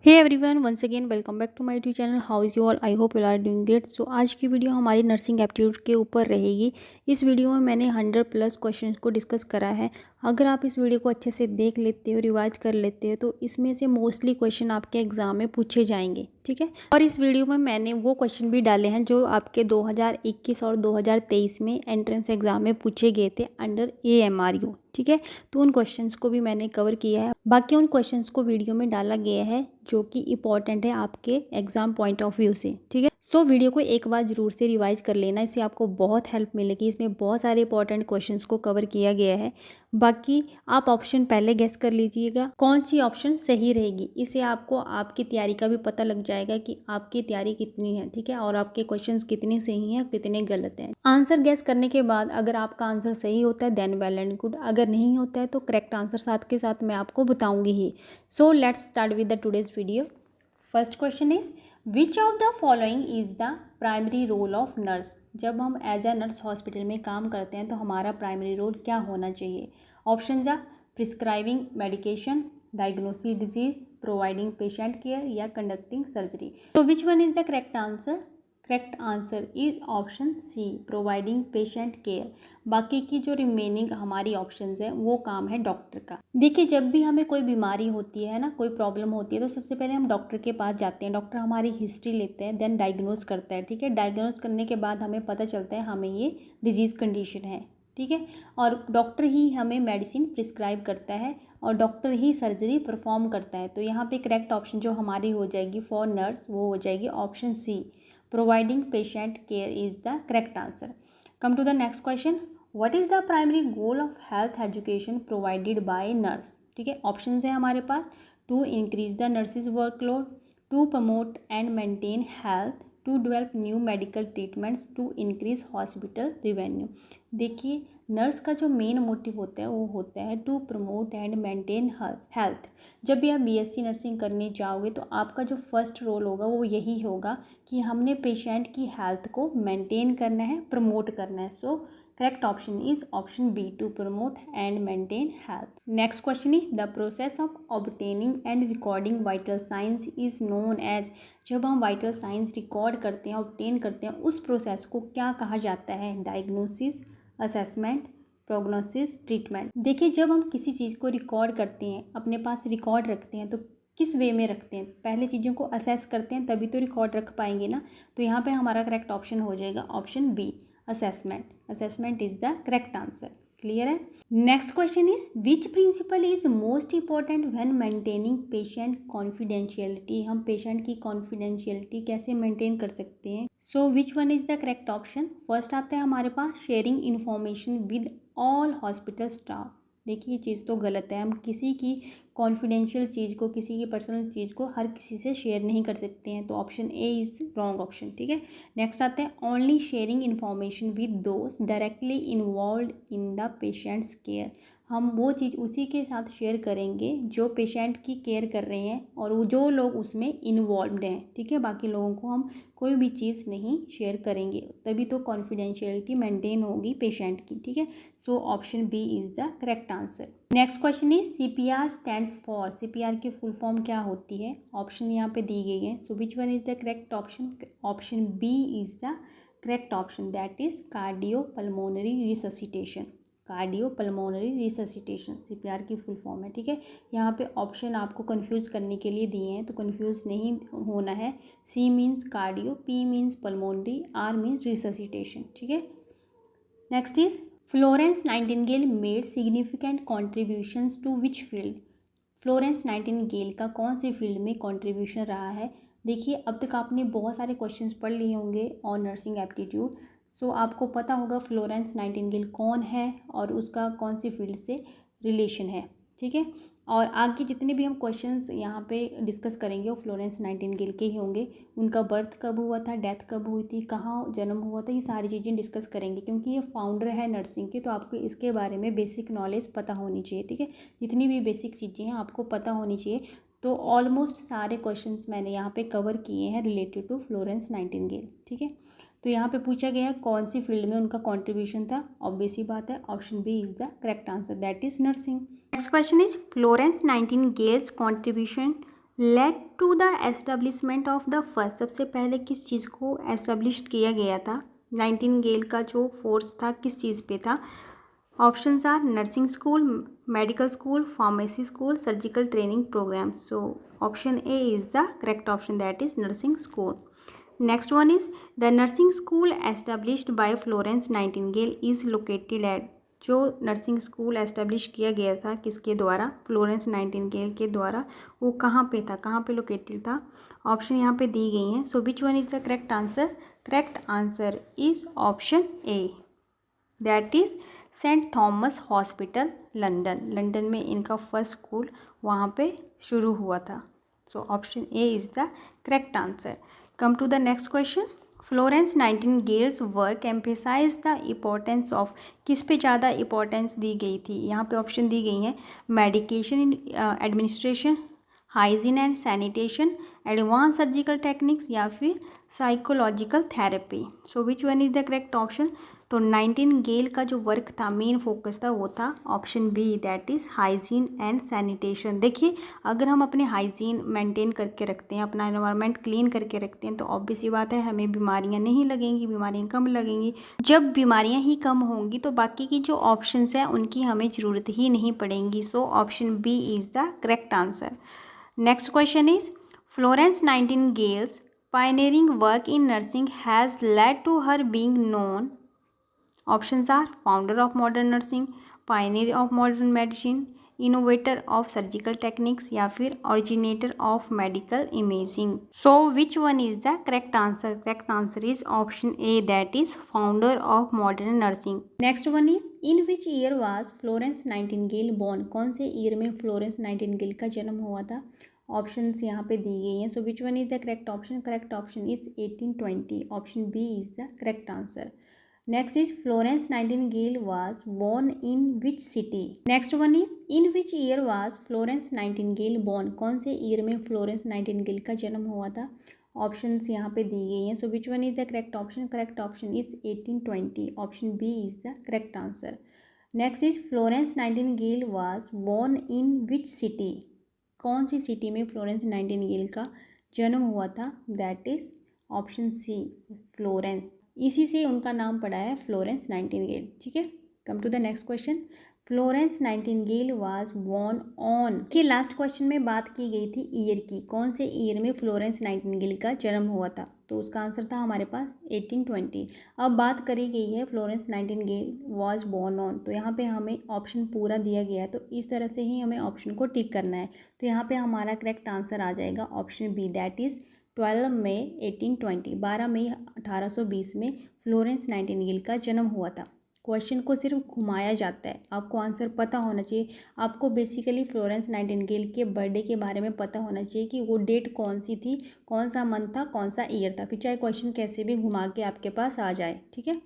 Hey everyone, once again welcome back to my YouTube channel. How is you all? I hope you are doing great. So आज की video हमारी nursing aptitude के ऊपर रहेगी। इस video में मैंने 100+ क्वेश्चंस को डिस्कस करा है। अगर आप इस वीडियो को अच्छे से देख लेते हो, रिवाइज कर लेते हो, तो इसमें से मोस्टली क्वेश्चन आपके एग्जाम में पूछे जाएंगे, ठीक है। और इस वीडियो में मैंने वो क्वेश्चन भी डाले हैं जो आपके 2021 और 2023 में एंट्रेंस एग्जाम में पूछे गए थे अंडर AMRU, ठीक है। तो उन क्वेश्चंस को भी मैंने कवर किया है। बाकी उन क्वेश्चंस को वीडियो में डाला गया है जो कि इंपॉर्टेंट है आपके एग्जाम पॉइंट ऑफ व्यू से, ठीक है। सो वीडियो को एक बार जरूर से रिवाइज कर लेना, इससे आपको बहुत हेल्प मिलेगी। इसमें बहुत सारे इंपॉर्टेंट क्वेश्चंस को कवर किया गया है। बाकी आप ऑप्शन पहले गेस कर लीजिएगा कौन सी ऑप्शन सही रहेगी। इससे आपको आपकी तैयारी का भी पता लग जाएगा कि आपकी तैयारी कितनी है, ठीक है, और आपके क्वेश्चंस कितने सही हैं, कितने गलत हैं। आंसर गेस करने के बाद अगर आपका आंसर सही होता है देन वेल एंड गुड, अगर नहीं होता है तो करेक्ट आंसर साथ के साथ मैं आपको बताऊंगी ही। So let's start with the today's video. First question is which of the following is the primary role of nurse. जब हम एज अ नर्स हॉस्पिटल में काम करते हैं तो हमारा प्राइमरी रोल क्या होना चाहिए। Options are prescribing medication, diagnosis disease, providing patient care या कंडक्टिंग सर्जरी। तो which one is the correct answer? Correct answer is option C, providing patient care. बाकी की जो रिमेनिंग हमारी ऑप्शंस है वो काम है डॉक्टर का। देखिए, जब भी हमें कोई बीमारी होती है ना, कोई प्रॉब्लम होती है, तो सबसे पहले हम डॉक्टर के पास जाते हैं। डॉक्टर हमारी हिस्ट्री लेते हैं, देन डायग्नोज करता है, ठीक है। डायग्नोज करने के बाद हमें पता चलता है हमें ये डिजीज़ कंडीशन है, ठीक है। और डॉक्टर ही हमें मेडिसिन प्रिस्क्राइब करता है और डॉक्टर ही सर्जरी परफॉर्म करता है। तो यहाँ पे करेक्ट ऑप्शन जो हमारी हो जाएगी फॉर नर्स वो हो जाएगी option C, providing patient care is the correct answer. Come to the next question, what is the primary goal of health education provided by nurse. ठीक है, ऑप्शन है हमारे पास to increase the nurse's workload, to promote and maintain health, to develop new medical treatments, to increase hospital revenue. देखिए, nurse का जो main motive होता है वो होता है to promote and maintain health. जब भी आप BSc नर्सिंग करने जाओगे तो आपका जो फर्स्ट रोल होगा वो यही होगा कि हमने पेशेंट की हेल्थ को मेंटेन करना है, प्रमोट करना है। So correct option is option B, to promote and maintain health. Next question is the process of obtaining and recording vital science is known as. जब हम वाइटल साइंस रिकॉर्ड करते हैं, obtain करते हैं, उस प्रोसेस को क्या कहा जाता है? Diagnosis, assessment, prognosis, treatment. देखिए, जब हम किसी चीज़ को रिकॉर्ड करते हैं, अपने पास रिकॉर्ड रखते हैं, तो किस वे में रखते हैं? पहले चीज़ों को असेस करते हैं तभी तो रिकॉर्ड रख पाएंगे ना। तो यहाँ पे हमारा करेक्ट ऑप्शन हो जाएगा option B, assessment. Assessment is the correct answer. Clear है? Next question is which principle is most important when maintaining patient confidentiality. हम पेशेंट की कॉन्फिडेंशियलिटी कैसे मेंटेन कर सकते हैं? So which one is the correct option? First आता है हमारे पास sharing information with all hospital staff. देखिए, ये चीज़ तो गलत है। हम किसी की कॉन्फिडेंशियल चीज़ को, किसी की पर्सनल चीज़ को हर किसी से शेयर नहीं कर सकते हैं। तो option A is wrong option, ठीक है। नेक्स्ट आते हैं only sharing information with those directly involve in the patients care. हम वो चीज़ उसी के साथ शेयर करेंगे जो पेशेंट की केयर कर रहे हैं और वो जो लोग उसमें इन्वॉल्व्ड हैं, ठीक है। बाकी लोगों को हम कोई भी चीज़ नहीं शेयर करेंगे, तभी तो कॉन्फिडेंशियलिटी मेंटेन होगी पेशेंट की, ठीक है। So option B is the correct answer. Next question is CPR stands for. CPR की फुल फॉर्म क्या होती है? ऑप्शन यहाँ पे दी गई है। So which one is the correct option? Option B is the correct option, that is cardiopulmonary resuscitation. Cardiopulmonary resuscitation CPR की फुल फॉर्म है, ठीक है। यहाँ पे ऑप्शन आपको कंफ्यूज करने के लिए दिए हैं, तो कंफ्यूज नहीं होना है। C means cardio, P means pulmonary, R means resuscitation, ठीक है। Next is Florence Nightingale made significant contributions to which field. Florence Nightingale का कौन से फील्ड में कॉन्ट्रीब्यूशन रहा है? देखिए, अब तक आपने बहुत सारे क्वेश्चंस पढ़ लिए होंगे ऑन नर्सिंग एप्टीट्यूड। सो आपको पता होगा फ्लोरेंस नाइटिंगेल कौन है और उसका कौन सी फील्ड से रिलेशन है, ठीक है। और आगे जितने भी हम क्वेश्चंस यहाँ पे डिस्कस करेंगे वो फ्लोरेंस नाइटिंगेल के ही होंगे। उनका बर्थ कब हुआ था, डेथ कब हुई थी, कहाँ जन्म हुआ था, ये सारी चीज़ें डिस्कस करेंगे। क्योंकि ये फाउंडर है नर्सिंग के, तो आपको इसके बारे में बेसिक नॉलेज पता होनी चाहिए, ठीक है। जितनी भी बेसिक चीज़ें हैं आपको पता होनी चाहिए। तो ऑलमोस्ट सारे क्वेश्चंस मैंने यहाँ पे कवर किए हैं रिलेटेड टू फ्लोरेंस नाइटिंगेल, ठीक है। तो यहाँ पे पूछा गया है कौन सी फील्ड में उनका कंट्रीब्यूशन था। ऑब्वियस ही बात है, option B is the correct answer, that is nursing. Next question is Florence Nightingale's contribution led to the establishment of the first, सबसे पहले किस चीज़ को एस्टेब्लिश किया गया था? नाइटिंगेल का जो फोर्स था किस चीज़ पे था? Options are nursing school, medical school, pharmacy school, surgical training program. So option A is the correct option, that is nursing school. Next one is the nursing school established by Florence Nightingale is located at. जो nursing school establish किया गया था किसके द्वारा? Florence Nightingale के द्वारा. वो कहाँ पे था, कहाँ पे लोकेटेड था? ऑप्शन यहाँ पे दी गई हैं. So which one is the correct answer? Correct answer is option A, that is Saint Thomas hospital London. London में इनका फर्स्ट स्कूल वहाँ पे शुरू हुआ था. So option A is the correct answer. Come to the next question. Florence Nightingale's work emphasise the importance of. किस पे ज़्यादा इम्पोर्टेंस दी गई थी? यहाँ पे ऑप्शन दी गई हैं medication administration, hygiene and sanitation, advance surgical techniques या फिर psychological therapy. So which one is the correct option? तो नाइटिंगेल का जो वर्क था, मेन फोकस था, वो था option B, that is hygiene and sanitation. देखिए, अगर हम अपने हाइजीन मेंटेन करके रखते हैं, अपना एनवायरनमेंट क्लीन करके रखते हैं, तो ऑब्वियस सी बात है हमें बीमारियां नहीं लगेंगी, बीमारियां कम लगेंगी. जब बीमारियां ही कम होंगी तो बाकी की जो ऑप्शंस हैं उनकी हमें ज़रूरत ही नहीं पड़ेंगी. So option B is the correct answer. Next question is Florence Nightingale's pioneering work in nursing has led to her being known. Options are founder of modern nursing, pioneer of modern medicine, innovator of surgical techniques या फिर originator of medical imaging. So which one is the correct answer? Correct answer is option A, that is founder of modern nursing. Next one is in which year was Florence Nightingale born? कौन से year में Florence Nightingale का जन्म हुआ था? Options यहाँ पे दी गई हैं. So which one is the correct option? Correct option is 1820. Option B is the correct answer. Next is Florence Nightingale was born in which city? Next one is in which year was Florence Nightingale born? कौन से year में Florence Nightingale का जन्म हुआ था? Options यहाँ पे दी गई हैं. So which one is the correct option? Correct option is 1820. Option B is the correct answer. Next is Florence Nightingale was born in which city? कौन सी सिटी में फ्लोरेंस नाइटिंगेल का जन्म हुआ था? That is option C, Florence. इसी से उनका नाम पड़ा है फ्लोरेंस नाइटिंगेल. ठीक है. Come to the next question. Florence Nightingale was born on. के लास्ट क्वेश्चन में बात की गई थी ईयर की. कौन से ईयर में फ्लोरेंस नाइटिंगेल का जन्म हुआ था? तो उसका आंसर था हमारे पास 1820. अब बात करी गई है Florence Nightingale was born on, तो यहाँ पे हमें ऑप्शन पूरा दिया गया है, तो इस तरह से ही हमें ऑप्शन को टिक करना है. तो यहाँ पे हमारा करेक्ट आंसर आ जाएगा ऑप्शन बी, दैट इज़ 12 मई 1820. 12 मई 1820 में फ्लोरेंस नाइटिंगेल का जन्म हुआ था. क्वेश्चन को सिर्फ घुमाया जाता है, आपको आंसर पता होना चाहिए. आपको बेसिकली फ्लोरेंस नाइटिंगेल के बर्थडे के बारे में पता होना चाहिए कि वो डेट कौन सी थी, कौन सा मंथ था, कौन सा ईयर था, फिर चाहे क्वेश्चन कैसे भी घुमा के आपके पास आ जाए. ठीक है.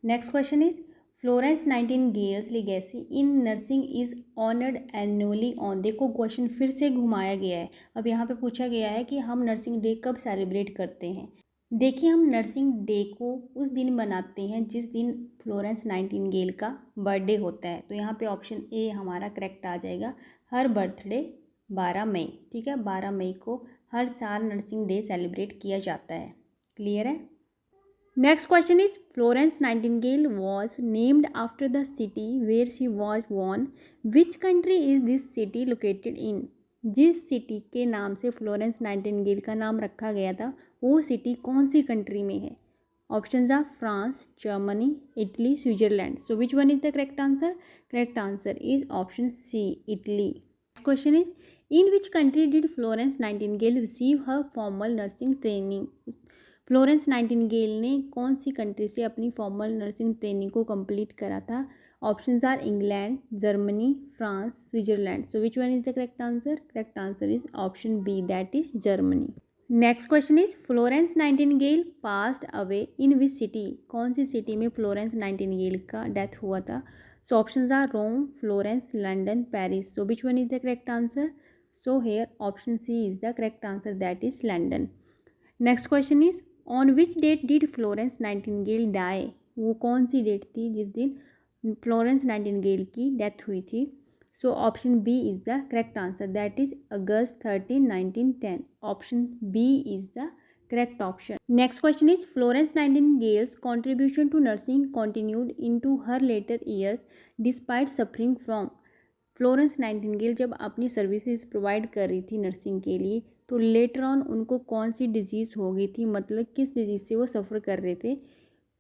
Next question is Florence nightingales legacy in nursing is honoured annually on. देखो, क्वेश्चन फिर से घुमाया गया है. अब यहाँ पे पूछा गया है कि हम नर्सिंग डे कब सेलिब्रेट करते हैं. देखिए, हम नर्सिंग डे को उस दिन मनाते हैं जिस दिन फ्लोरेंस नाइटिंगेल का बर्थडे होता है. तो यहाँ पे ऑप्शन ए हमारा करेक्ट आ जाएगा. हर बर्थडे 12 मई. ठीक है, 12 मई को हर साल नर्सिंग डे सेलिब्रेट किया जाता है. क्लियर है. Next question is Florence Nightingale was named after the city where she was born. Which country is this city located in. जिस सिटी के नाम से फ्लोरेंस नाइटिंगेल का नाम रखा गया था, वो सिटी कौन सी कंट्री में है? Options are France, Germany, Italy, Switzerland. So which one is the correct answer? Correct answer is option C, Italy. Next question is in which country did Florence Nightingale receive her formal nursing training. Florence Nightingale ने कौन सी country से अपनी formal nursing training को complete करा था? Options are England, Germany, France, Switzerland. So which one is the correct answer? Correct answer is option B, that is Germany. Next question is Florence Nightingale passed away in which city. कौन सी city में Florence Nightingale का death हुआ था? So options are Rome, Florence, London, Paris. So which one is the correct answer? So here option C is the correct answer, that is London. Next question is on which date did Florence Nightingale die. वो कौन सी date थी जिस दिन Florence Nightingale की death हुई थी? So option B is the correct answer, that is August 13, 1910. Option B is the correct option. Next question is Florence Nightingale's contribution to nursing continued into her later years despite suffering from. Florence Nightingale जब अपनी services provide कर रही थी nursing के लिए, तो later on उनको कौन सी डिजीज़ हो गई थी, मतलब किस डिजीज़ से वो सफ़र कर रहे थे?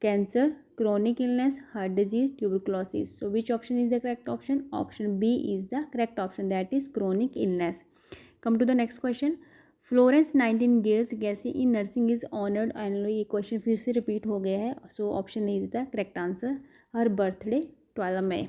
Cancer, chronic illness, heart disease, tuberculosis. So which option is the correct option? Option B is the correct option, that is chronic illness. Come to the next question. Florence Nightingale's legacy in nursing is honoured annually. ये question फिर से repeat हो गया है. So option A is the correct answer. हर birthday 12 मई.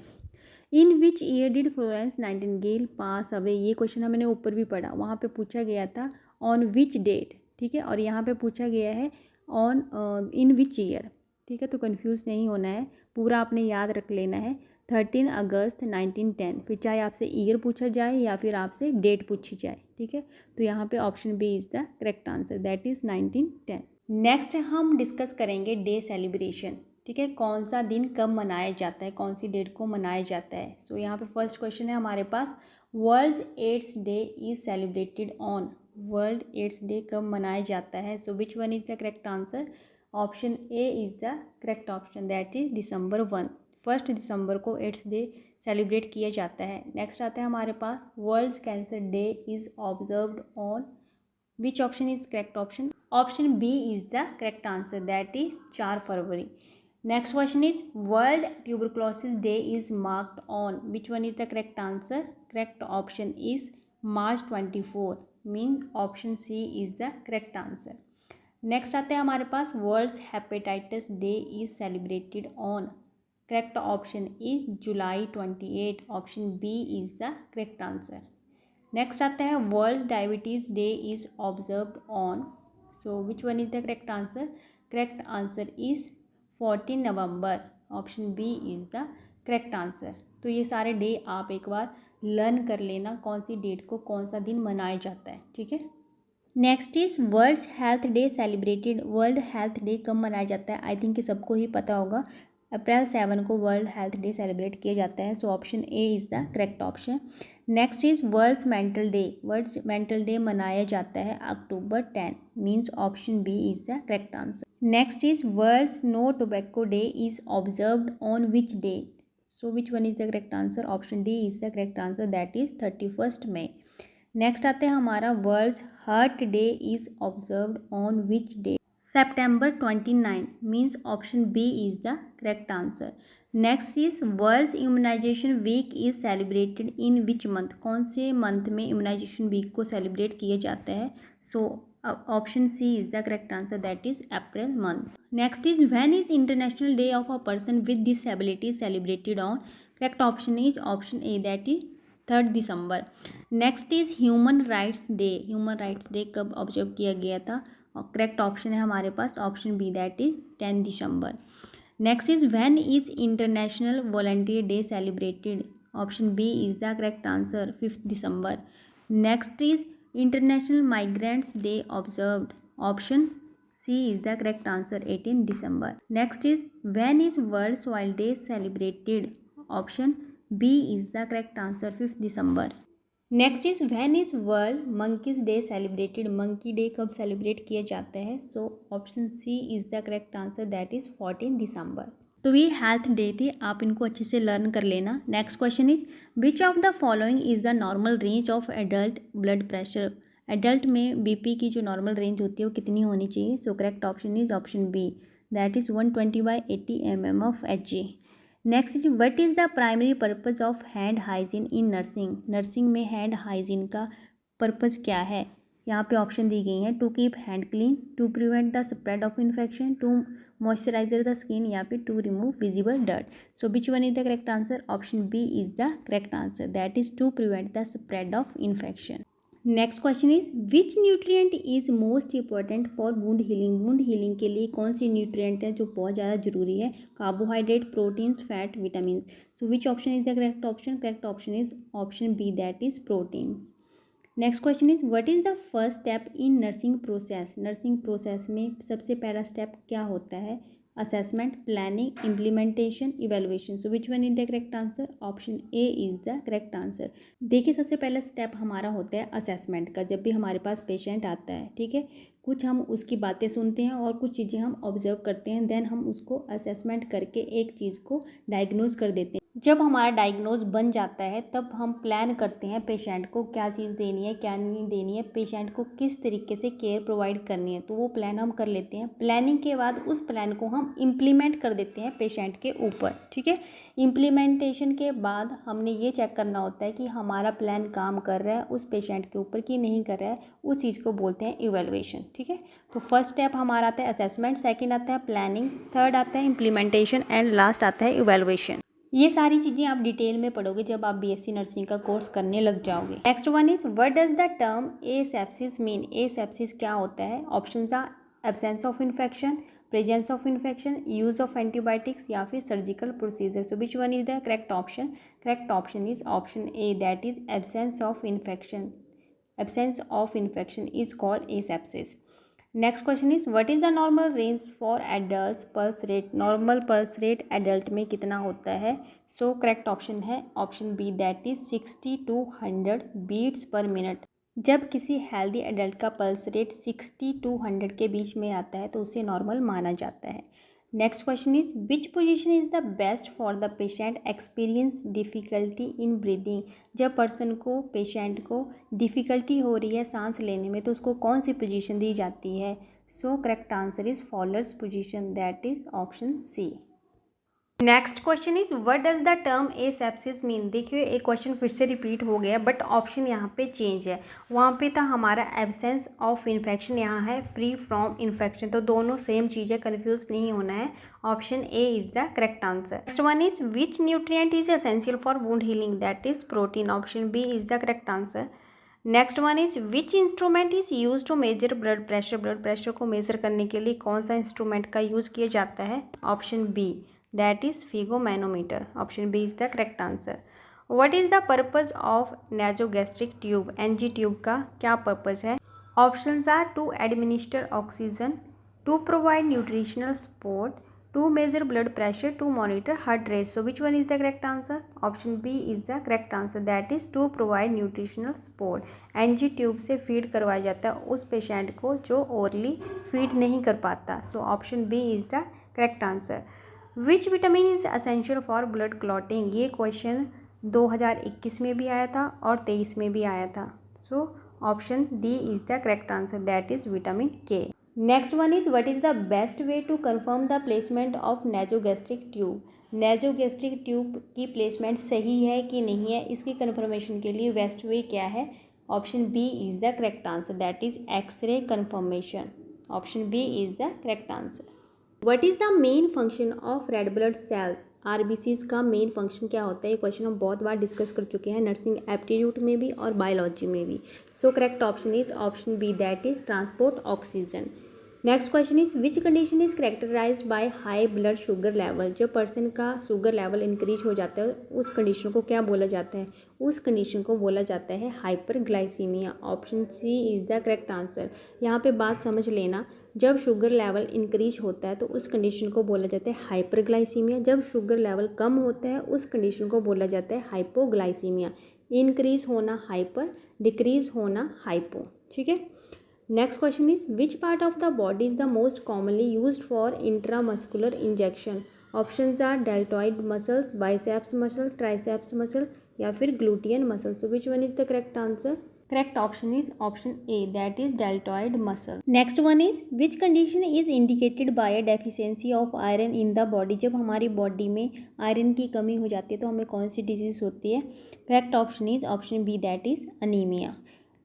In which year did Florence Nightingale pass away. ये question मैंने ऊपर भी पढ़ा, वहाँ पे पूछा गया था ऑन विच डेट, ठीक है, और यहाँ पे पूछा गया है ऑन इन विच ईयर, ठीक है. तो कंफ्यूज नहीं होना है, पूरा आपने याद रख लेना है. 13 अगस्त 1910. फिर चाहे आपसे ईयर पूछा जाए या फिर आपसे डेट पूछी जाए, ठीक है. तो यहाँ पे option B is the correct answer, that is 1910. नेक्स्ट हम डिस्कस करेंगे डे सेलिब्रेशन, ठीक है. कौन सा दिन कब मनाया जाता है, कौन सी डेट को मनाया जाता है. सो यहाँ पे फर्स्ट क्वेश्चन है हमारे पास, World AIDS Day is celebrated on. World AIDS Day कब मनाया जाता है. So which one is the correct answer? Option A is the correct option, that is December 1. 1 दिसंबर को एड्स डे सेलिब्रेट किया जाता है. नेक्स्ट आता है हमारे पास, World Cancer Day is observed on. Which option is correct option? Option B is the correct answer, that is 4 February. Next question is World Tuberculosis Day is marked on. Which one is the correct answer? Correct option is March 24. Means option C is the correct answer. Next आते हैं हमारे पास World Hepatitis Day is celebrated on. Correct option is July 28. Option B is the correct answer. Next आता है World Diabetes Day is observed on. So which one is the correct answer? Correct answer is 14 November. Option B is the correct answer. तो ये सारे day आप एक बार learn कर लेना, कौन सी डेट को कौन सा दिन मनाया जाता है, ठीक है. Next is world health day celebrated. World health day कब मनाया जाता है? आई थिंक कि सबको ही पता होगा. अप्रैल 7 को वर्ल्ड हेल्थ डे सेलिब्रेट किया जाता है. So option A is the correct option. Next is world mental day. World mental day मनाया जाता है October 10. Means option B is the correct answer. Next is world no tobacco day is observed on which date. So which one is the correct answer? Option D is the correct answer, that is 31 May. Next आते हैं हमारा world heart day is observed on which day. September 29. Means option B is the correct answer. Next is world immunization week is celebrated in which month. कौन से month में immunization week को celebrate किया जाता है? So option C is the correct answer, that is April month. Next is when is International Day of a Person with Disability celebrated on. Correct option is option A, that is 3 December. Next is Human Rights Day. Human Rights Day कब observe किया गया था? और correct option है हमारे पास option B, that is 10 December. Next is when is International Volunteer Day celebrated. Option B is the correct answer, 5 December. Next is international migrants day observed. Option C is the correct answer, 18 December. Next is when is world soil day celebrated. Option B is the correct answer, 5 December. Next is when is world monkeys day celebrated. Monkey day कब celebrate किया जाता है? So option C is the correct answer, that is 14 December. तो ये health day थे, आप इनको अच्छे से लर्न कर लेना. Next question is which of the following is the normal range of adult blood pressure. Adult में बीपी की जो नॉर्मल रेंज होती है वो कितनी होनी चाहिए? So correct option is option B, that is 120/80 mm of Hg. Next what is the primary purpose of hand hygiene in nursing. Nursing में हैंड हाइजीन का पर्पज़ क्या है? यहाँ पे ऑप्शन दी गई हैं, to keep hand clean, to prevent the spread of infection, to moisturiser the skin, या फिर to remove visible dirt. So which one is the correct answer? Option B is the correct answer, that is to prevent the spread of infection. Next question is which nutrient is most important for wound healing. Wound healing के लिए कौन सी nutrient है जो बहुत ज़्यादा जरूरी है? Carbohydrate, proteins, fat, vitamin. So which option is the correct option? Correct option is option B, that is proteins. Next question is what is the first step in nursing process. Nursing process में सबसे पहला step क्या होता है? assessment, planning, implementation, evaluation. So which one is the correct answer? Option A is the correct answer. देखिए सबसे पहला step हमारा होता है असेसमेंट का। जब भी हमारे पास पेशेंट आता है, ठीक है, कुछ हम उसकी बातें सुनते हैं और कुछ चीज़ें हम ऑब्जर्व करते हैं, देन हम उसको असेसमेंट करके एक चीज़ को डायग्नोज कर देते हैं। जब हमारा डायग्नोज बन जाता है तब हम प्लान करते हैं पेशेंट को क्या चीज़ देनी है, क्या नहीं देनी है, पेशेंट को किस तरीके से केयर प्रोवाइड करनी है, तो वो प्लान हम कर लेते हैं। प्लानिंग के बाद उस प्लान को हम इम्प्लीमेंट कर देते हैं पेशेंट के ऊपर, ठीक है। इम्प्लीमेंटेशन के बाद हमने ये चेक करना होता है कि हमारा प्लान काम कर रहा है उस पेशेंट के ऊपर कि नहीं कर रहा है, उस चीज़ को बोलते हैं इवैल्यूएशन, ठीक है। तो फर्स्ट स्टेप हमारा आता है असेसमेंट, सेकेंड आता है प्लानिंग, थर्ड आता है इम्प्लीमेंटेशन एंड लास्ट आता है इवैल्यूएशन। ये सारी चीज़ें आप डिटेल में पढ़ोगे जब आप बीएससी नर्सिंग का कोर्स करने लग जाओगे। Next one is what does the term asepsis mean? Asepsis क्या होता है? Options are absence of infection, presence of infection, use of antibiotics या फिर surgical procedure. So which one is the correct option? Correct option is option A, that is absence of infection. Absence of infection is called asepsis. Next question is what is the normal range for adult pulse rate? Normal pulse rate adult में कितना होता है? So correct option है option B, that is 60 to 100 beats per minute. जब किसी healthy adult का pulse rate 60 to 100 के बीच में आता है तो उसे नॉर्मल माना जाता है. Next question is which position is the best for the patient experience difficulty in breathing? जब पर्सन को, पेशेंट को डिफ़िकल्टी हो रही है सांस लेने में तो उसको कौन सी पोजीशन दी जाती है? So correct answer is Fowler's position, that is option C. Next question is what does the term asepsis mean? देखिए एक क्वेश्चन फिर से रिपीट हो गया बट ऑप्शन यहाँ पे चेंज है. वहाँ पे था हमारा एब्सेंस ऑफ इन्फेक्शन, यहाँ है फ्री फ्रॉम इन्फेक्शन. तो दोनों सेम चीज़ है, कन्फ्यूज नहीं होना है. Option A is the correct answer. Next one is which nutrient is essential for wound healing? That is protein. Option B is the correct answer. Next one is which instrument is use to measure blood pressure? Blood pressure को measure करने के लिए कौन सा instrument का use किया जाता है? Option B, that is sphygmomanometer. Option B is the correct answer. What is the purpose of nasogastric tube? NG tube का क्या purpose है? Options are to administer oxygen, to provide nutritional support, to measure blood pressure, to monitor heart rate. So which one is the correct answer? Option B is the correct answer, that is to provide nutritional support. NG tube से feed करवाया जाता है उस patient को जो orally feed नहीं कर पाता. So option B is the correct answer. Which vitamin is essential for blood clotting? ये क्वेश्चन 2021 में भी आया था और 23 में भी आया था. So option D is the correct answer, that is vitamin K. Next one is what is the best way to confirm the placement of nasogastric tube? Nasogastric tube की प्लेसमेंट सही है कि नहीं है, इसकी कंफर्मेशन के लिए बेस्ट वे क्या है? Option B is the correct answer, that is x ray confirmation. Option B is the correct answer. What is the main function of red blood cells? RBCs का मेन फंक्शन क्या होता है? ये question हम बहुत बार discuss कर चुके हैं नर्सिंग एप्टीट्यूड में भी और बायोलॉजी में भी. So correct option is option B, that is transport oxygen. Next question is which condition is characterised by high blood sugar level? जब पर्सन का शुगर लेवल इंक्रीज हो जाता है उस कंडीशन को क्या बोला जाता है? उस कंडीशन को बोला जाता है hyperglycaemia. Option C is the correct answer. यहाँ पे बात समझ लेना, जब शुगर लेवल इंक्रीज होता है तो उस कंडीशन को बोला जाता है हाइपरग्लाइसीमिया. जब शुगर लेवल कम होता है उस कंडीशन को बोला जाता है हाइपोग्लाइसीमिया. इंक्रीज होना हाइपर, डिक्रीज होना हाइपो, ठीक है. Next question is which part of the body is the most commonly used for intramuscular injection? Options are deltoid muscles, biceps muscle, triceps muscle या फिर gluteal muscle. So which one is the correct answer? Correct option is option A, that is deltoid muscle. Next one is which condition is indicated by a deficiency of iron in the body? जब हमारी body में iron की कमी हो जाती है तो हमें कौन सी डिजीज होती है? Correct option is option B, that is anaemia.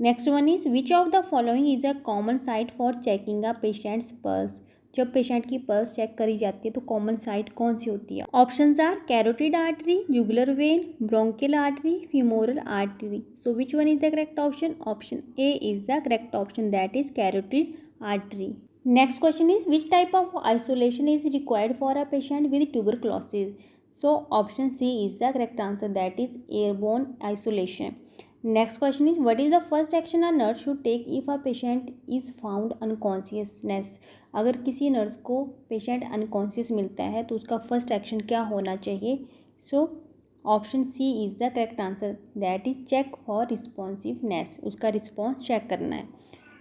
Next one is which of the following is a common site for checking a patient's pulse? जब पेशेंट की पल्स चेक करी जाती है तो कॉमन साइट कौन सी होती है? Options are carotid artery, jugular vein, bronchial artery, femoral artery. So which one is the correct option? Option A is the correct option, that is carotid artery. Next question is which type of isolation is required for a patient with tuberculosis? So option C is the correct answer, that is airborne isolation. Next question is what is the first action a nurse should take if a patient is found unconsciousness. अगर किसी nurse को patient unconscious मिलता है तो उसका first action क्या होना चाहिए। So option C is the correct answer, that is check for responsiveness, उसका रिस्पॉन्स चेक करना है।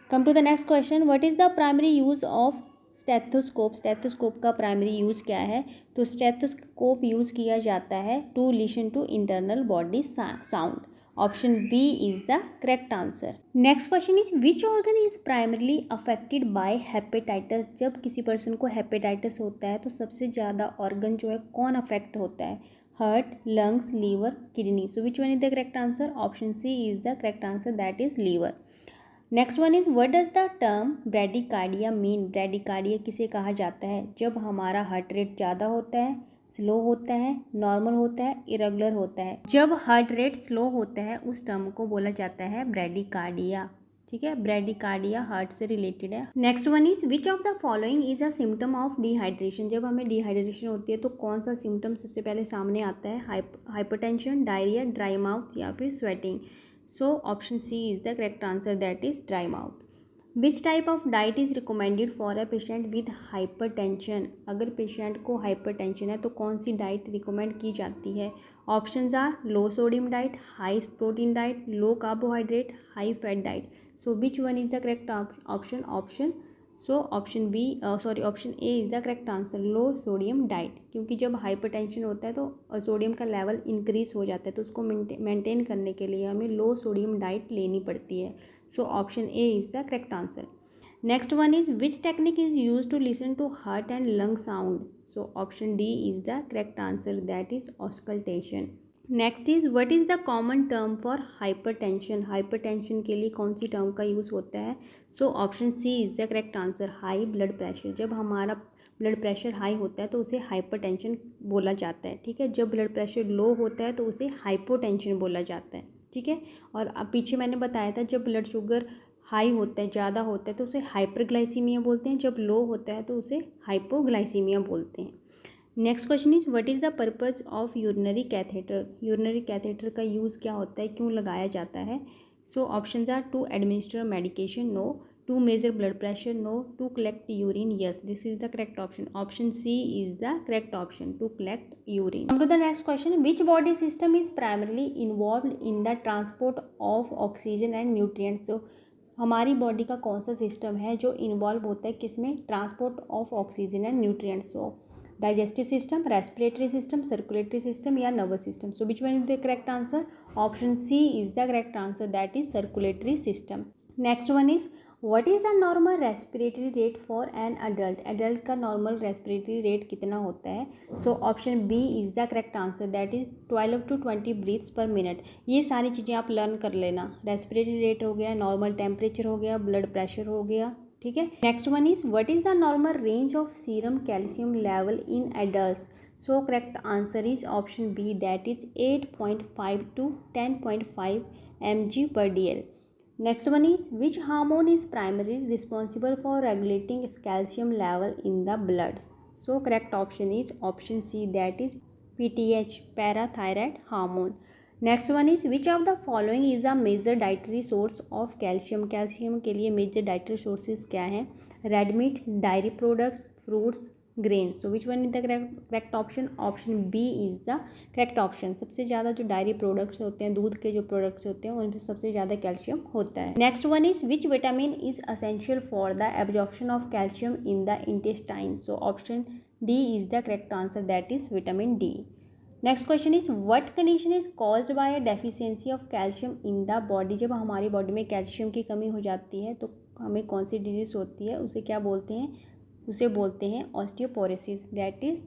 Come to the next question, what is the primary use of stethoscope. Stethoscope का प्राइमरी यूज़ क्या है। तो स्टेथोस्कोप यूज़ किया जाता है to listen to internal body sound. Option B is the correct answer. Next question is which organ is primarily affected by hepatitis. जब किसी person को हेपेटाइटिस होता है तो सबसे ज़्यादा ऑर्गन जो है कौन अफेक्ट होता है। Heart, lungs, liver, kidney. So which one is the correct answer. Option C is the correct answer, that is liver. Next one is what does the term bradycardia mean. Bradycardia किसे कहा जाता है। जब हमारा heart rate ज़्यादा होता है, slow होता है, नॉर्मल होता है, इरेगुलर होता है। जब हार्ट रेट स्लो होता है उस टर्म को बोला जाता है ब्रैडिकार्डिया। ठीक है, ब्रैडिकार्डिया हार्ट से रिलेटेड है। Next one is which of the following is a symptom of dehydration. जब हमें डिहाइड्रेशन होती है तो कौन सा सिम्टम सबसे पहले सामने आता है। हाइपरटेंशन, डायरिया, ड्राई माउथ या फिर sweating. So option C is the correct answer, that is dry mouth. Which type of diet is recommended for a patient with hypertension। अगर पेशेंट को हाइपरटेंशन है तो कौन सी डाइट रिकमेंड की जाती है। Options are low sodium diet, high protein diet, low carbohydrate, high fat diet. So which one is the correct option. Option A is the correct answer, low sodium diet. क्योंकि जब hypertension होता है तो sodium का level increase हो जाता है तो उसको मेंटेन करने के लिए हमें लो सोडियम डाइट लेनी पड़ती है। So option A is the correct answer. Next one is which technique is use to listen to heart and lung sound. So option D is the correct answer, that is auscultation. Next is what is the common term for hypertension. Hypertension के लिए कौन सी term का use होता है। So option C is the correct answer, high blood pressure. जब हमारा blood pressure high होता है तो उसे हाइपरटेंशन बोला जाता है। ठीक है, जब ब्लड प्रेशर लो होता है तो उसे हाइपोटेंशन बोला जाता है। ठीक है, और अब पीछे मैंने बताया था जब ब्लड शुगर हाई होता है, ज़्यादा होता है तो उसे हाइपरग्लाइसीमिया बोलते हैं, जब लो होता है तो उसे हाइपोग्लाइसीमिया बोलते हैं। Next question is what is the purpose of urinary catheter. Urinary catheter का यूज़ क्या होता है, क्यों लगाया जाता है। So options are to administer medication, no. To measure blood pressure, no. To collect urine, yes. This is the correct option, option C is the correct option, to collect urine. Come to the next question, which body system is primarily involved in the transport of oxygen and nutrients. तो हमारी body का कौन सा system है जो involve होता है किसमें, transport of oxygen and nutrients. So digestive system, respiratory system, circulatory system या nervous system. So which one is the correct answer. Option C is the correct answer, that is circulatory system. Next one is what is the normal respiratory rate for an adult. Adult का normal respiratory rate कितना होता है। So option B is the correct answer, that is 12 to 20 breaths पर minute. ये सारी चीज़ें आप learn कर लेना, रेस्पिरेटरी रेट हो गया, नॉर्मल टेम्परेचर हो गया, ब्लड प्रेशर हो गया। ठीक है, next one is what is the normal range of serum calcium level in adults. So correct answer is option B, that is 8.5 to 10.5 mg/dl। Next one is which hormone is primary responsible for regulating calcium level in the blood. So correct option is option C, that is PTH, parathyroid hormone. Next one is which of the following is a major dietary source of calcium. Calcium के लिए major dietary sources क्या हैं। Red meat, dairy products, fruits, grain. So which one is the correct option, option B is the correct option. सबसे ज़्यादा जो diary products होते हैं, दूध के जो प्रोडक्ट्स होते हैं उनमें सबसे ज़्यादा कैल्शियम होता है। Next one is which vitamin is essential for the absorption of calcium in the intestine. So option D is the correct answer, that is vitamin D. Next question is what condition is caused by a deficiency of calcium in the body. जब हमारी body में calcium की कमी हो जाती है तो हमें कौन सी डिजीज होती है, उसे क्या बोलते हैं, उसे बोलते हैं osteoporosis, that is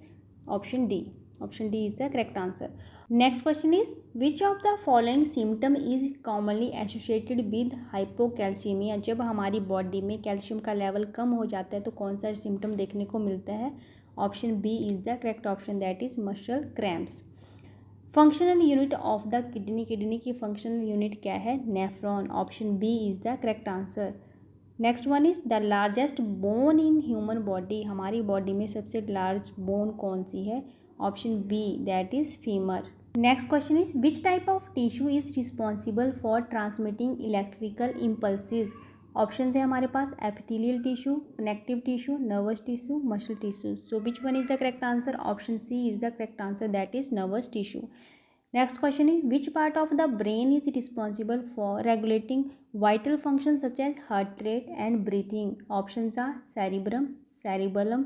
option D. Option D is the correct answer. Next question is which of the following symptom is commonly associated with hypocalcaemia. जब हमारी बॉडी में कैल्शियम का लेवल कम हो जाता है तो कौन सा सिम्टम देखने को मिलता है। Option B is the correct option, that is muscle cramps. Functional unit of the kidney. Kidney की फंक्शनल यूनिट क्या है, nephron. Option B is the correct answer. Next one is the largest bone in human body. हमारी body में सबसे large bone कौन सी है। Option B, that is femur. Next question is which type of tissue is responsible for transmitting electrical impulses. Option है हमारे पास epithelial tissue, connective tissue, nervous tissue, muscle tissue. So which one is the correct answer? Option C is the correct answer, that is nervous tissue. Next question is which part of the brain is responsible for regulating vital function such as heart rate and breathing. Option are cerebrum, cerebellum,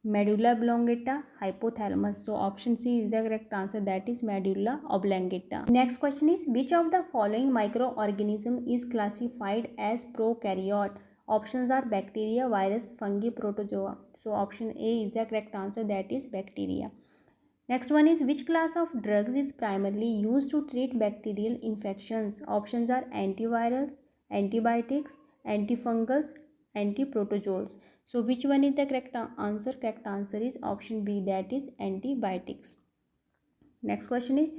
medulla oblongata, hypothalamus. So option C is the correct answer, that is medulla oblongata. Next question is which of the following microorganism is classified as prokaryote? Options are bacteria, virus, fungi, protozoa. So option A is the correct answer, that is bacteria. Next one is which class of drugs is primarily used to treat bacterial infections? Options are antivirals, antibiotics, antifungals, antiprotozoals. So which one is the correct answer? Correct answer is option B, that is antibiotics. Next question is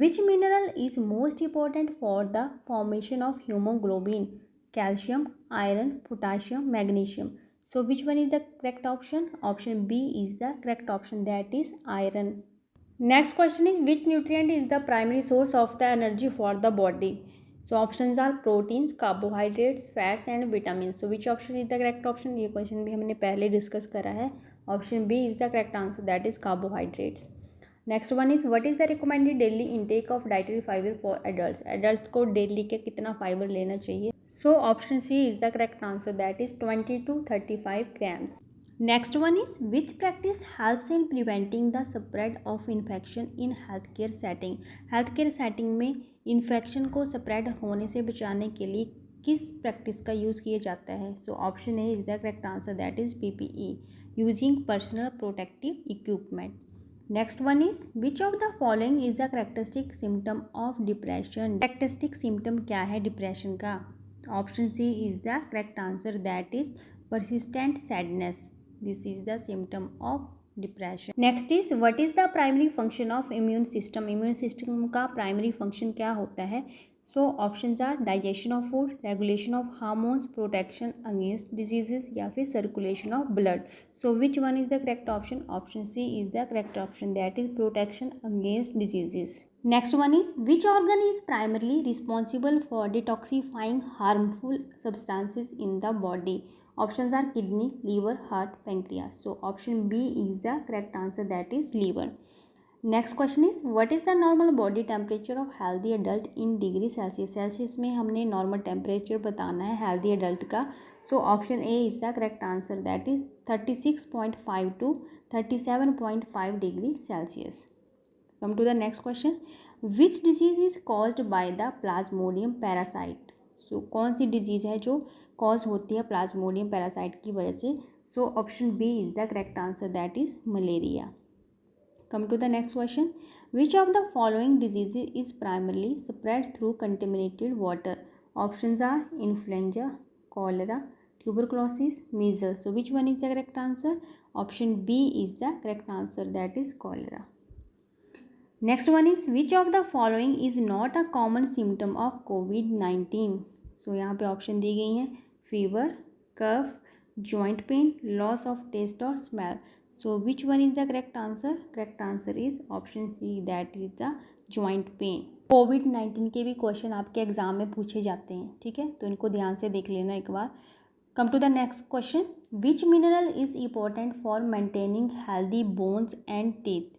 which mineral is most important for the formation of hemoglobin? Calcium, iron, potassium, magnesium. So which one is the correct option? Option B is the correct option, that is iron. Next question is which nutrient is the primary source of the energy for the body? So options are proteins, carbohydrates, fats and vitamins. So which option is the correct option? ये question भी हमने पहले discuss करा है. Option B is the correct answer, that is carbohydrates. Next one is what is the recommended daily intake of dietary fibre for adults. Adults को daily के कितना fibre लेना चाहिए? So option C is the correct answer, that is 20 to 35 grams. Next one is which practice helps in preventing the spread of infection in healthcare setting. Healthcare setting में infection को spread होने से बचाने के लिए किस प्रैक्टिस का use किया जाता है? So option A is the correct answer, that is PPE, using personal protective equipment. Next one is which of the following is the characteristic symptom of depression. Characteristic symptom क्या है depression का? Option C is the correct answer, that is persistent sadness. This is the symptom of depression. Next is what is the primary function of immune system. Immune system का primary function क्या होता है? So options are digestion of food, regulation of hormones, protection against diseases या फिर circulation of blood. So which one is the correct option? Option C is the correct option, that is protection against diseases. Next one is which organ is primarily responsible for detoxifying harmful substances in the body? Options are kidney, liver, heart, pancreas. So option B is the correct answer, that is liver. Next question is what is the normal body temperature of healthy adult in degree Celsius. Celsius में हमने normal temperature बताना है healthy adult का. So option A is the correct answer, that is 36.5 to 37.5 degree Celsius. Come to the next question. Which disease is caused by the plasmodium parasite? So कौन सी disease है जो cause होती है Plasmodium parasite की वजह से? So option B is the correct answer, that is malaria. Come to the next question. Which of the following disease is primarily spread through contaminated water. Options are influenza, cholera, tuberculosis, measles. So which one is the correct answer? Option B is the correct answer, that is cholera. Next one is which of the following is not a common symptom of COVID-19. सो यहाँ पे option दी गई हैं fever, cough, joint pain, loss of taste और smell. So which one is the correct answer? Correct answer is option C, that is the joint pain. COVID-19 के भी question आपके एग्जाम में पूछे जाते हैं, ठीक है, तो इनको ध्यान से देख लेना एक बार. Come to the next question. Which mineral is important for maintaining healthy bones and teeth.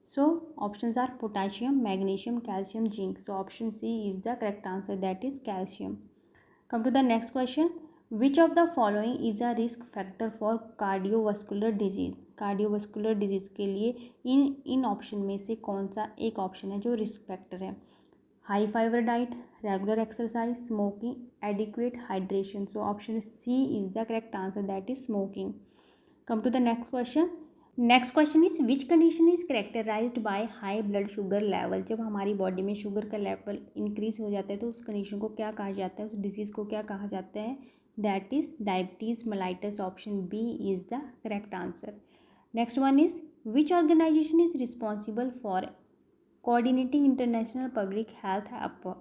So options are potassium, magnesium, calcium, zinc. So option C is the correct answer, that is calcium. Come to the next question. Which of the following is a risk factor for cardiovascular disease? Cardiovascular disease के लिए इन option में से कौन सा एक option है जो risk factor है? High fibre diet, regular exercise, smoking, adequate hydration. So option C is the correct answer, that is smoking. Come to the next question. Next question is which condition is characterised by high blood sugar level. जब हमारी body में sugar का level increase हो जाता है तो उस condition को क्या कहा जाता है, उस डिजीज़ को क्या कहा जाता है? That is diabetes mellitus. Option B is the correct answer. Next one is which organization is responsible for coordinating international public health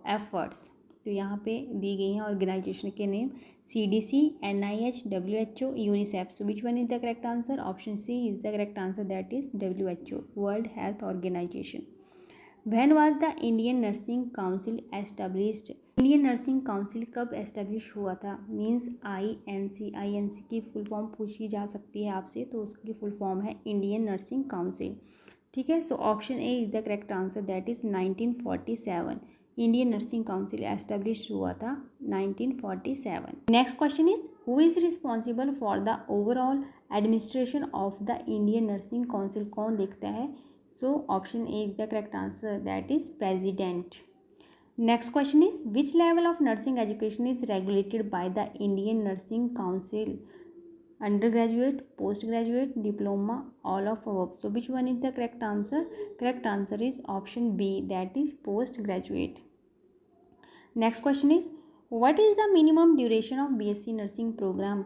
efforts. तो यहाँ पे दी गई हैं ऑर्गेनाइजेशन के name CDC, NIH, WHO, UNICEF. So which one is the correct answer? Option C is the correct answer, that is WHO, world health organization. When was the Indian nursing council established? Indian nursing council कब establish हुआ था? Means INC की full form पूछी जा सकती है आपसे, तो उसकी फुल फॉर्म है इंडियन नर्सिंग काउंसिल। ठीक है, so option A is the correct answer, that is 1947। Indian nursing council establish हुआ था 1947। Next question is who is responsible for the overall administration of the Indian nursing council? कौन देखता है? So option A is the correct answer, that is president. Next question is which level of nursing education is regulated by the Indian nursing council? undergraduate, postgraduate, diploma, all of above. So which one is the correct answer? Correct answer is option B, that is postgraduate. Next question is what is the minimum duration of BSc nursing program?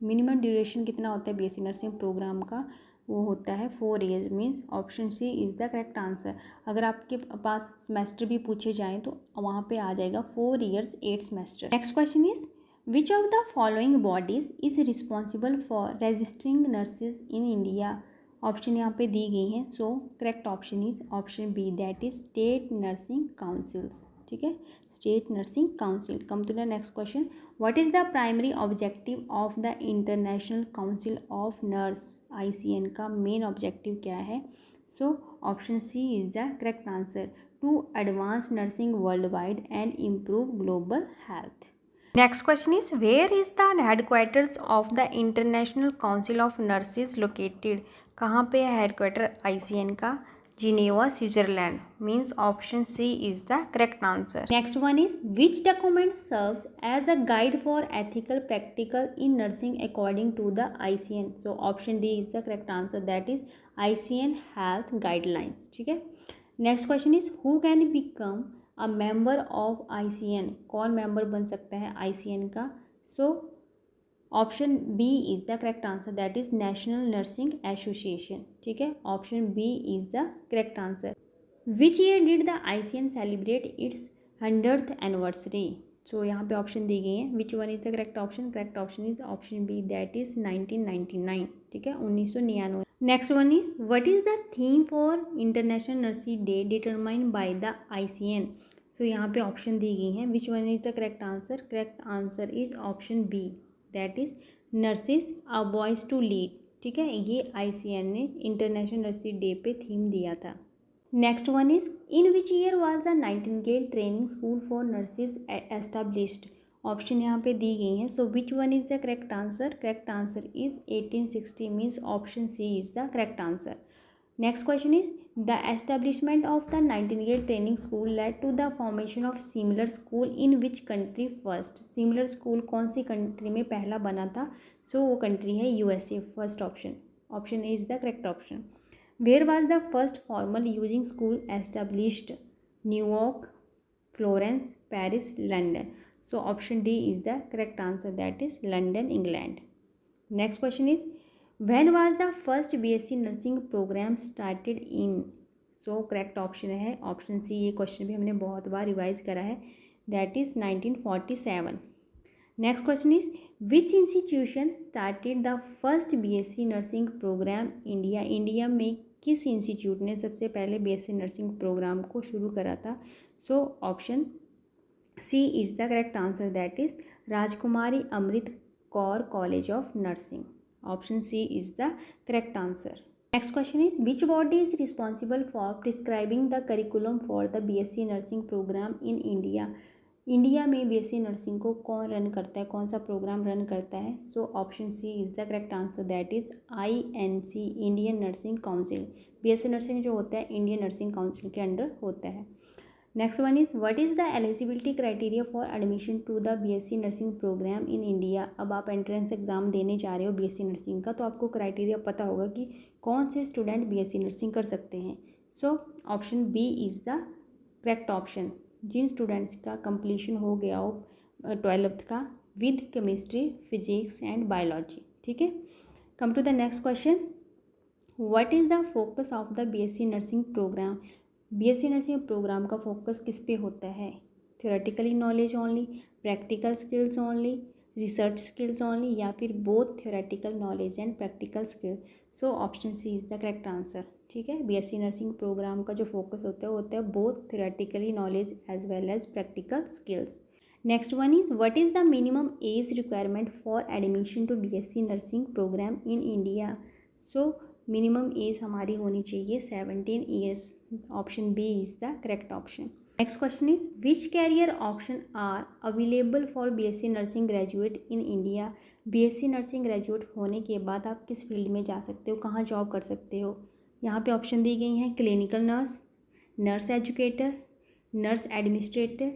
Minimum duration कितना होता है BSc nursing program का? वो होता है 4 years। Means option C is the correct answer. अगर आपके पास semester भी पूछे जाएँ तो वहाँ पे आ जाएगा 4 years 8 semester। Next question is Which of the following bodies is responsible for registering nurses in India? Option यहाँ पे दी गई हैं, so correct option is option B, that is state nursing councils. ठीक है, state nursing council. Come to the next question, what is the primary objective of the international council of nurse? ICN का main objective क्या है? So option C is the correct answer, to advance nursing world wide and improve global health. Next question is where is the headquarters of the International Council of Nurses located? कहाँ पे है headquarter ICN का? Geneva, Switzerland. Means option C is the correct answer. Next one is which document serves as a guide for ethical practical in nursing according to the ICN? So option D is the correct answer, that is ICN health guidelines. ठीक है, next question is who can become a member of ICN? कौन member बन सकता है ICN का? So option B is the correct answer, that is national nursing association. ठीक है, option B is the correct answer. Which year did the ICN celebrate its 100th anniversary? So यहाँ पे option दी गई हैं, which one is the correct option? Correct option is option B, that is 1999। ठीक है, 1999। Next one is what is the theme for international nursing day determined by the ICN? So यहाँ पे option दी गई हैं, which one is the correct answer? Correct answer is option B, that is nurses a voice to lead. ठीक है, ये ICN ने international nursing day पे थीम दिया था। Next one is in which year was the Nightingale training school for nurses established? Option यहाँ पे दी गई हैं, so which one is the correct answer? Correct answer is 1860। Means option C is the correct answer. Next question is the establishment of the Nightingale training school led to the formation of similar school in which country first? Similar school कौन सी country में पहला बना था? सो वो country है USA। First option, option A is the correct option. Where was the first formal using school established? New York, Florence, Paris, London. So option D is the correct answer, that is London, England. Next question is when was the first BSc nursing program started in? So correct option है option C. ये question भी हमने बहुत बार revise करा है, that is 1947। Next question is which institution started the first BSc nursing program India? India में किस इंस्टीट्यूट ने सबसे पहले BSc नर्सिंग प्रोग्राम को शुरू करा था? So option C is the correct answer, that is Rajkumari Amrit Kaur college of nursing. Option C is the correct answer. Next question is which body is responsible for prescribing the curriculum for the BSc nursing program in India? India में BSc nursing को कौन run करता है, कौन सा programme run करता है? So option C is the correct answer, that is INC, Indian nursing council. BSc nursing जो होता है इंडियन नर्सिंग काउंसिल के अंडर होता है। Next one is what is the eligibility criteria for admission to the BSc nursing program in India? अब आप entrance exam देने जा रहे हो BSc नर्सिंग का, तो आपको क्राइटेरिया पता होगा कि कौन से स्टूडेंट BSc नर्सिंग कर सकते हैं। So option B is the correct option, जिन स्टूडेंट्स का कंप्लीशन हो गया हो 12th का with chemistry, physics and biology. ठीक है, come to the next question, what is the focus of the BSc nursing program? BSc nursing program का focus किस पे होता है? Theoretically knowledge only, practical skills only, research skills only, या फिर both theoretical knowledge and practical skill. So option C is the correct answer. ठीक है, BSc nursing program का जो फोकस होता है वो होता है both theoretically knowledge as well as practical skills. Next one is what is the minimum age requirement for admission to BSc nursing program in India. So minimum age हमारी होनी चाहिए 17 years. Option B is the correct option. Next question is which career option are available for BSc nursing graduate in India. BSc nursing graduate होने के बाद आप किस field में जा सकते हो, कहाँ जॉब कर सकते हो। यहाँ पे ऑप्शन दी गई हैं clinical nurse, nurse educator, nurse administrator,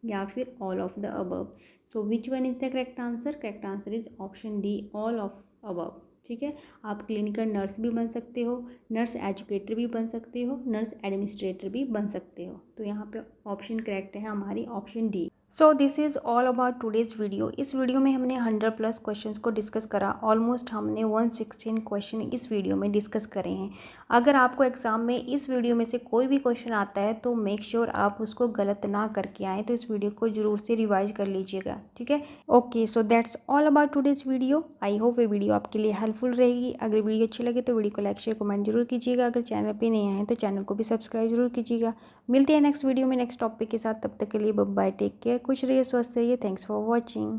या फिर all of the above. So which one is the correct answer. Correct answer is option D, all of above. ठीक है, आप क्लिनिकल नर्स भी बन सकते हो, नर्स एजुकेटर भी बन सकते हो, नर्स एडमिनिस्ट्रेटर भी बन सकते हो। तो यहाँ पे ऑप्शन करेक्ट है हमारी option D. So this is all about today's video. इस वीडियो में हमने 100+ क्वेश्चंस को डिस्कस करा। ऑलमोस्ट हमने 116 क्वेश्चन इस वीडियो में डिस्कस करे हैं। अगर आपको एग्ज़ाम में इस वीडियो में से कोई भी क्वेश्चन आता है तो मेक श्योर आप उसको गलत ना करके आएँ, तो इस वीडियो को ज़रूर से रिवाइज कर लीजिएगा। ठीक है, okay, so that's all about today's video. I hope ये वीडियो आपके लिए हेल्पफुल रहेगी। अगर वीडियो अच्छी लगे तो वीडियो को लाइक शेयर कमेंट जरूर कीजिएगा। अगर चैनल पर नए आए तो चैनल को भी सब्सक्राइब जरूर कीजिएगा। मिलते हैं नेक्स्ट वीडियो में नेक्स्ट टॉपिक के साथ। तब तक के लिए बाय बाय, टेक केयर, खुश रहिए, स्वस्थ रहिए। Thanks for watching.